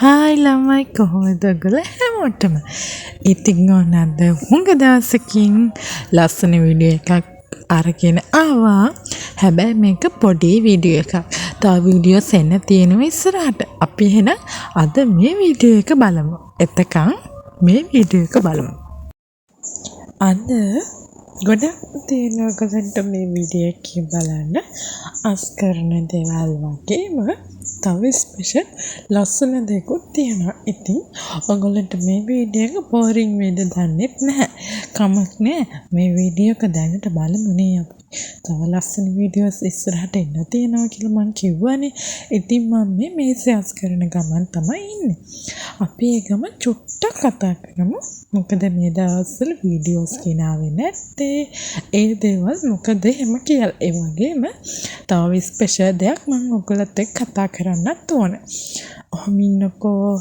Hi ළමයි කොහොමද ඔයගොල්ලෝ හැමෝටම. ඉතින් ඕන අද හුඟ දවසකින් ලස්සන වීඩියෝ එකක් අරගෙන ආවා. හැබැයි මේක පොඩි වීඩියෝ එකක්. තව වීඩියෝස් එන්න තියෙනවා ඉස්සරහට. අපි එහෙනම් අද මේ වීඩියෝ එක බලමු. එතකන් මේ වීඩියෝ එක බලමු. අද ගොඩක් තියෙනවා ඔයගොල්ලන්ට මේ වීඩියෝ එකේ බලන්න අස් කරන දේවල් වගේම තව ස්පෙෂල් ලස්සන දෙයක්ත් තියෙනවා. ඉතින් ඔයගොල්ලන්ට මේ වීඩියෝ එක බෝරින් වෙයිද දන්නේ නැහැ. කමක් නැහැ. මේ වීඩියෝ එක දැනට බලමුනේ අපි. තව ලස්සන වීඩියෝස් ඉස්සරහට එන්න තියෙනවා කියලා මං කිව්වනේ. ඉතින් මම මේ සෙල්ස් කරන ගමන් තමයි ඉන්නේ. අපි ඒ ගමන් චුට්ටක් කතා කරමු. මොකද මේ දවස්වල වීඩියෝස් ගෙනාවේ නැත්තේ. ඒ දේවල් මොකද එහෙම කියලා. ඒ වගේම තව ස්පෙෂල් දෙයක් මම ඔයගොල්ලොත් එක්ක කතා කරන්නත් ඕන. ඔහොම ඉන්නකෝ.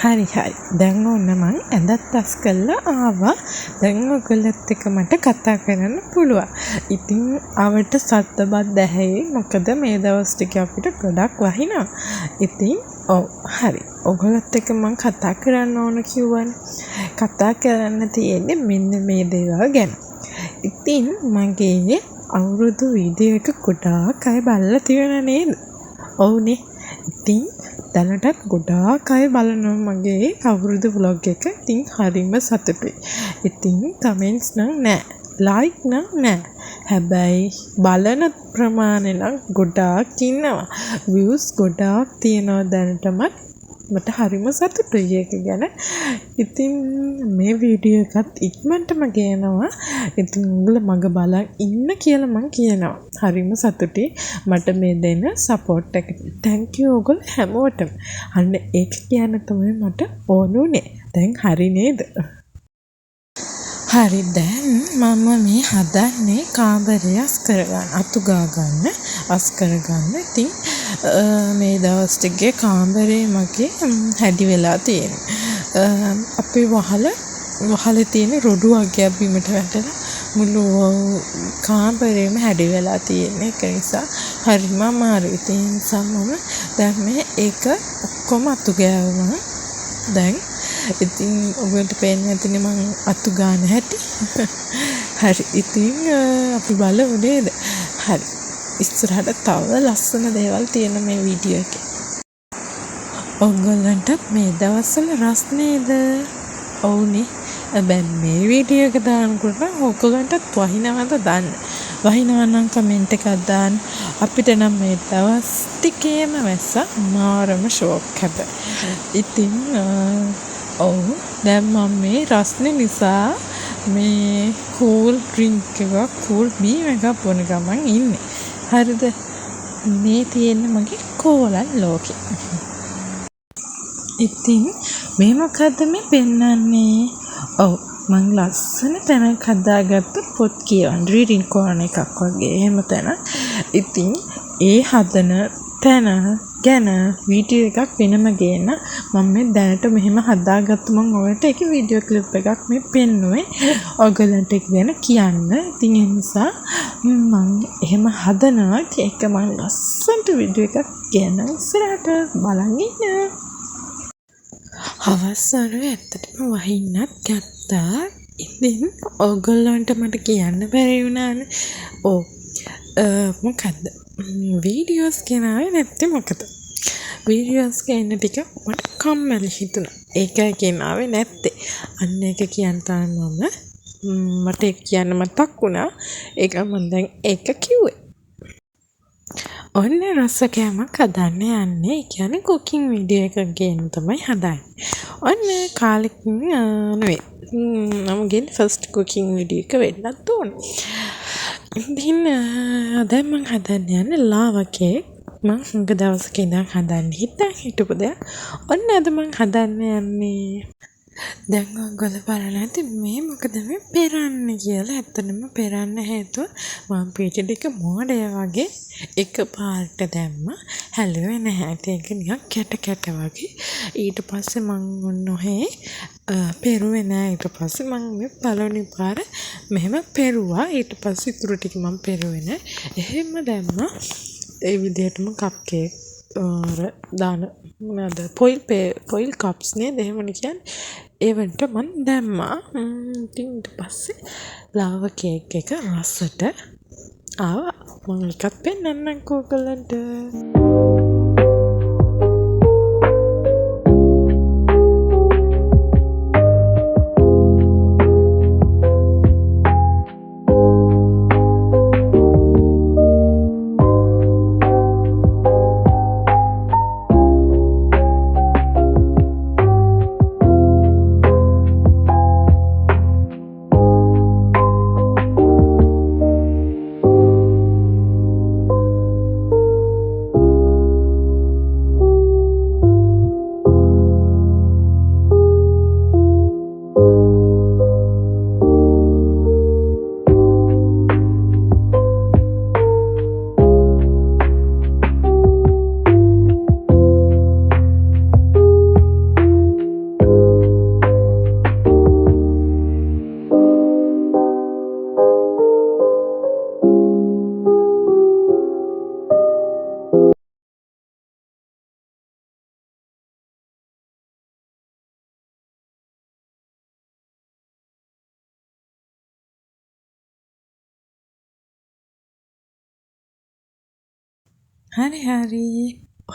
හරි දැන් ඕන්න මං ඇඳත් අස් කරලා ආවා. දැන් ඔයගොල්ලොත් එක්ක මට කතා කරන්න පුළුවන්. ඉතින් අවට සද්දවත් ඇහෙයි. මොකද මේ දවස් ටික අපිට ගොඩක් වහිනවා. ඉතින් හරි. ඔයගොල්ලොත් එක්ක මං කතා කරන්න ඕන කිව්වනේ. කතා කරන්න තියෙන්නේ මෙන්න මේ දේවල් ගැන. ඉතින් මගේ අවුරුදු වීඩියෝ එක ගොඩාක් අය බලලා තියෙන නේද? ඔව්නේ. ඉතින් දැනටත් ගොඩාක් අය බලනවා මගේ අවුරුදු vlog එක. ඉතින් හරිම සතුටුයි. ඉතින් කමෙන්ට්ස් නම් නැහැ. ලයික් නම් නැහැ. හැබැයි බලන ප්‍රමාණය නම් ගොඩාක් ඉන්නවා. views ගොඩාක් තියෙනවා දැනටමත්. මට හරිම සතුටුයි ඒක ගැන. ඉතින් මේ වීඩියෝ එකත් ඉක්මනටම ගේනවා. ඉතින් උඹලා මග බලන් ඉන්න කියලා මං කියනවා. හරිම සතුටුයි මට මේ දෙන සපෝට් එකට. thank you ඔයගොල්ලෝ හැමෝටම. අන්න ඒක කියන්න තමයි මට ඕනුනේ. දැන් හරි නේද? හරි දැන් මම මේ හදන්නේ කාමරය අස් කරගන්න. අතු ගා ගන්න, අස් කරගන්න. ඉතින් මේ දවස් ටිකේ කාමරේ මගේ හැඩි වෙලා තියෙනවා. අපේ වහලේ තියෙන රොඩු වගේ බිමට වැටලා මුළු කාමරේම හැඩි වෙලා තියෙන. ඒක නිසා හරිම අමාරුයි. ඉතින් සමම දැන් මේ ඒක ඔක්කොම අතු ගෑවුවා. දැන් ඉතින් ඔබට පේන්නේ නැතිනේ මං අතු ගන්න හැටි. හරි. ඉතින් අපි බලමු නේද? හරි. ඉස්සරහට තව ලස්සන දේවල් තියෙන මේ වීඩියෝ එකේ. ඔයගොල්ලන්ට මේ දවස්වල රස් නේද? ඔව්නේ. හැබැයි මේ වීඩියෝ එක දානකොට ඔයගොල්ලන්ටත් වහිනවද දන්න. වහිනවා නම් කමෙන්ට් එකක් දාන්න. අපිට නම් මේ දවස් ටිකේම වැස්සා මාරම ෂෝක් හැබැයි. ඉතින් දැන් මම මේ රස්නේ නිසා මේ කූල් ඩ්‍රින්ක් එකක් කූල් බීම් එකක් බොන ගමන් ඉන්නේ. හරිද? මේ තියෙන්නේ මගේ කෝලන් ලෝකේ. ඉතින් මේ මොකද්ද මේ පෙන්නන්නේ? මං ලස්සන තැනක් හදාගත්ත පොත් කියවන්න රීඩින් කෝර්නර් එකක් වගේ එහෙම තැන. ඉතින් ඒ හදන තැන ගැන වීඩියෝ එකක් වෙනම ගේන්න මම මේ දැනට මෙහෙම හදාගත්තු මම ඔයාලට ඒක වීඩියෝ ක්ලිප් එකක් මේ පෙන්නුවේ ඔයගලන්ට ඒක ගැන කියන්න. ඉතින් ඒ නිසා මම එහෙම හදනවා. ඒක මම ලස්සනට වීඩියෝ එකක් ගේන්න ඉස්සරහට බලන් ඉන්න. හවස්වල ඇත්තටම වහින්නත් ගත්තා. ඉතින් ඔයගලන්ට මට කියන්න බැරි වුණානේ. මොකද්ද? වීඩියෝස් ගෙනාවේ නැත්තේ මොකද? වීඩියෝස් ගේන්න ටික මට කම්මැලි හිතුණා. ඒකයි ගෙනාවේ නැත්තේ. අන්න ඒක කියන්න තමයි මට කියන්න මතක් වුණා. ඒක මම දැන් ඒක කිව්වේ. ඔන්න රස කෑමක් හදන්න යන්නේ. ඒ කියන්නේ කුකින් වීඩියෝ එකක් ගේන්න තමයි හදන්නේ. ඔන්න කාලෙකින් නෙවෙයි. මම ගෙන් ෆස්ට් කුකින් වීඩියෝ එක වෙන්නත් ඕන. ඉතින් දැන් මම හදන්න යන්නේ ලාවා කේක්. මං හුඟ දවසක ඉඳන් හදන්න හිටපු දෙයක්. ඔන්න අද මං හදන්න යන්නේ. දැන් ඔයගොල්ලෝ බලලා ඇති මේ මොකද මේ පෙරන්න කියලා. ඇත්තටම පෙරන්න හේතුව මං පිටි ටික මෝඩය වගේ එකපාරට දැම්මා. හැලුවේ නැහැ. ඒක නිකන් කැට වගේ. ඊට පස්සේ මං ඔන්න ඔහේ පෙරුවේ නෑ. ඊට පස්සේ මං මේ පළවෙනි පාර මෙහෙම පෙරුවා. ඊට පස්සේ ඉතුරු ටික මං පෙරුවේ නෑ. එහෙම දැම්මා. ඒ විදිහටම කප් කේක් දාන මොනවද පොයිල් කප්ස් නේද එහෙමනේ කියන්නේ. ඒවට මම දැම්මා. ඉතින් ඊට පස්සේ ලාවා කේක් එක රසට ආවා. මම එකක් පෙන්නන්නම්කෝ ඔයගලන්ට. හරි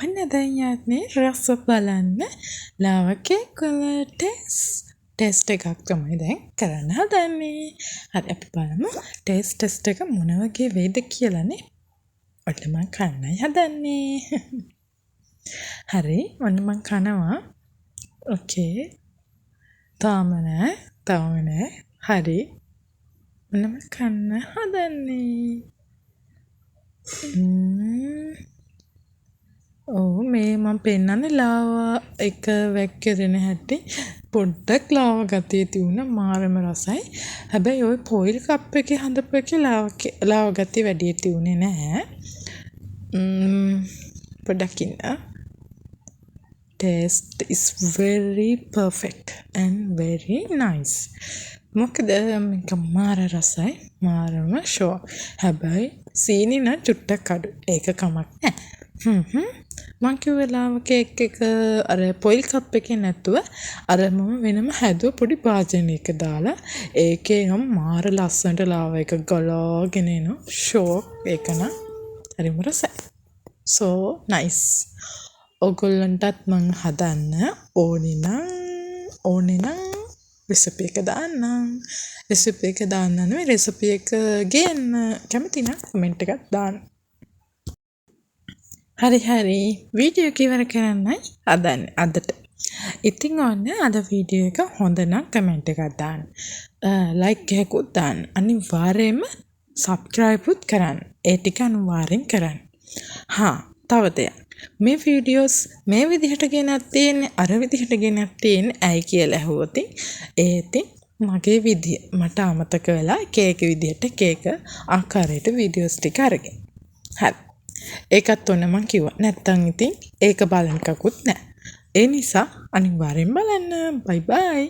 ඔන්න දැන් යන්නේ රස බලන්න ලාවා කේක් වල ටෙස්ට් එකක් තමයි දැන් කරන්න හදන්නේ. හරි අපි බලමු ටෙස්ට් එක මොන වගේ වෙයිද කියලානේ. ඔන්න මම කන්නයි හදන්නේ. හරි ඔන්න මම කනවා. ඕකේ. තාම නෑ. හරි. ඔන්න මම කන්න හදන්නේ. මේ මම පෙන්නන්නේ ලාවා එක වැක්කිරෙන හැටි. පොඩ්ඩක් ලාවා ගතිය තියුණා මාරම රසයි. හැබැයි ওই පොයිල් කප් එකේ හදපු එකේ ලාවා ගතිය වැඩි තියුනේ නැහැ. පොඩ්ඩක් ඉන්න. Taste is very perfect and very nice. මොකද මේක මාර රසයි මාරම ෂෝ. හැබැයි සීනි නම් චුට්ටක් අඩු. ඒක කමක් නැහැ. මං කිව්වේ ලාවා කේක් එක අර පොයිල් කප් එකේ නැතුව අර මම වෙනම හැදුව පොඩි භාජනයක දාලා ඒකේ නම් මාර ලස්සනට ලාවා එක ගලාගෙන එනවා. ෂෝ ඒක නම් හරිම රසයි. so nice. ඔයගොල්ලන්ටත් මං හදන්න ඕනේ නම් රෙසිපි එක දාන්නම්. රෙසිපි එක ගේන්න කැමති නම් කමෙන්ට් එකක් දාන්න. හරි වීඩියෝ එක ඉවර කරන්නයි හදන්නේ අදට. ඉතින් ඔන්න අද වීඩියෝ එක හොඳ නම් කමෙන්ට් එකක් දාන්න. ලයික් එකකුත් දාන්න. අනිවාර්යයෙන්ම සබ්ස්ක්‍රයිබ් උත් කරන්න. ඒ ටික අනිවාර්යෙන් කරන්න. තව දෙයක්. මේ වීඩියෝස් මේ විදිහට ගෙනත් තියෙන්නේ අර විදිහට ගෙනත් තියෙන්නේ ඇයි කියලා ඇහුවොත් ඒත් මගේ විදිය මට අමතක වෙලා කේක විදිහට කේක ආකාරයට වීඩියෝස් ටික අරගෙන. හරි. ඒකත් ඔන්න මං කිව්වා. නැත්තම් ඉතින් ඒක බලන්න කකුත් නැහැ. ඒ නිසා අනිවාර්යෙන් බලන්න. බයි බයි.